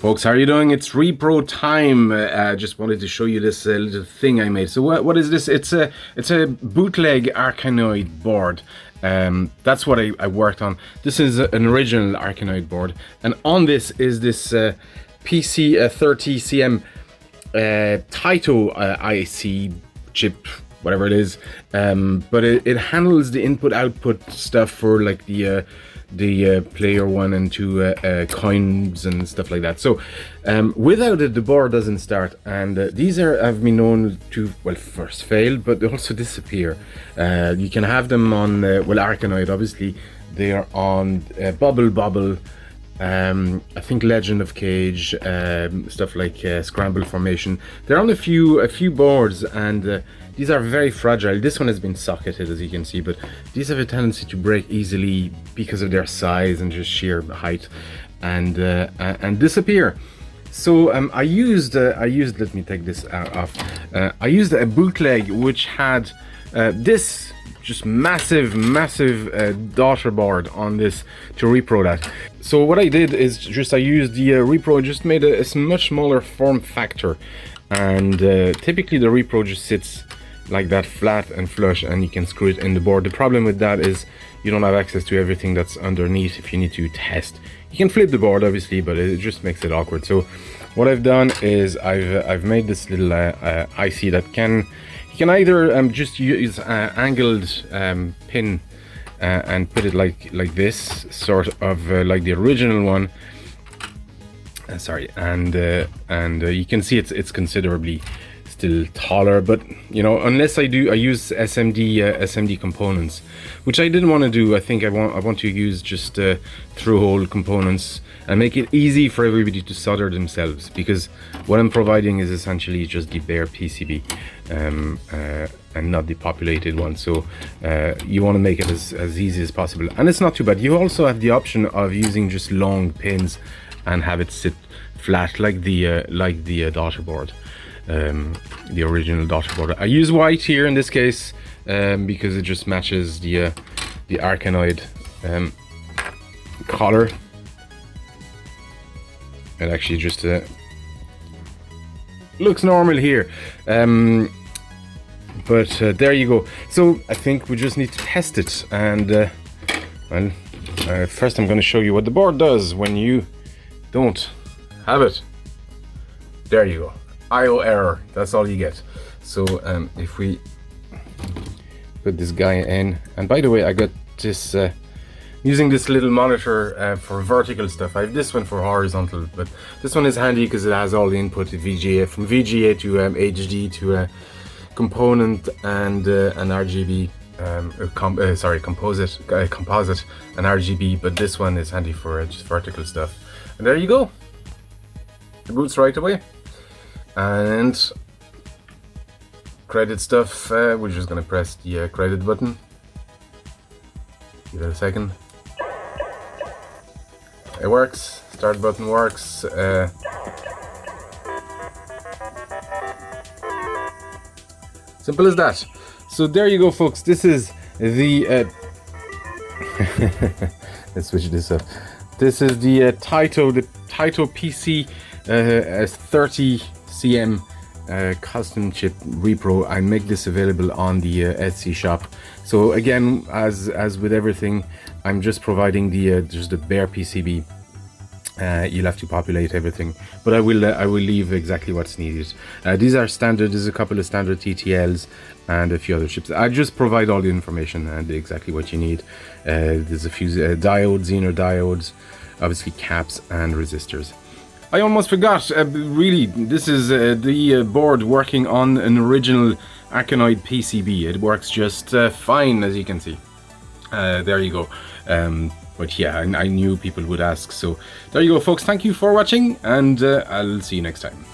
Folks, how are you doing? It's Repro time. Just wanted to show you this little thing I made. So what is this? It's a bootleg Arkanoid board. That's what I worked on. This is an original Arkanoid board, and on this is this PC030CM Taito IC chip, whatever it is. But it handles the input-output stuff for like the player 1 and 2 coins and stuff like that. So without it, the board doesn't start, and these have been known to, well, first fail but also disappear. You can have them on well, Arkanoid, obviously. They are on Bobble, I think Legend of Kage, stuff like Scramble Formation. They're on a few boards, and these are very fragile. This one has been socketed, as you can see, but these have a tendency to break easily because of their size and just sheer height, and disappear. So I used let me take this off. I used a bootleg which had this just massive daughter board on this to repro that. So what I did is I used the repro, just made a much smaller form factor, and typically the repro just sits like that, flat and flush, and you can screw it in the board. The problem with that is you don't have access to everything that's underneath if you need to test. You can flip the board, obviously, but it just makes it awkward. So what I've done is I've made this little IC that you can either just use angled pin and put it like this, sort of like the original one. Sorry, and you can see it's considerably still taller, but you know, unless I use SMD components, which I didn't want to do. I think I want to use just through-hole components and make it easy for everybody to solder themselves, because what I'm providing is essentially just the bare PCB and not the populated one. So you want to make it as easy as possible, and it's not too bad. You also have the option of using just long pins and have it sit flat like the daughter board, the original daughter board. I use white here in this case because it just matches the Arkanoid color. It actually just looks normal here, but there you go. So I think we just need to test it, and well, first I'm going to show you what the board does when you don't have it. There you go. IO error, that's all you get. So if we put this guy in, and by the way, I got this using this little monitor for vertical stuff. I have this one for horizontal, but this one is handy because it has all the input to VGA, from VGA to HD to component and an RGB, composite and RGB, but this one is handy for just vertical stuff. And there you go. It boots right away. And credit stuff, we're just gonna press the credit button. Give it a second. It works. Start button works. Simple as that. So there you go, folks. This is the let's switch this up. This is the Taito PC030CM custom chip repro. I make this available on the Etsy shop. So again, as with everything, I'm just providing just the bare PCB. You'll have to populate everything, but I will leave exactly what's needed. These are standard. There's a couple of standard TTLs and a few other chips. I just provide all the information and exactly what you need. There's a few diodes, Zener diodes, obviously caps and resistors. I almost forgot, really, this is the board working on an original Arkanoid PCB. It works just fine, as you can see. There you go. But yeah, I knew people would ask. So there you go, folks. Thank you for watching, and I'll see you next time.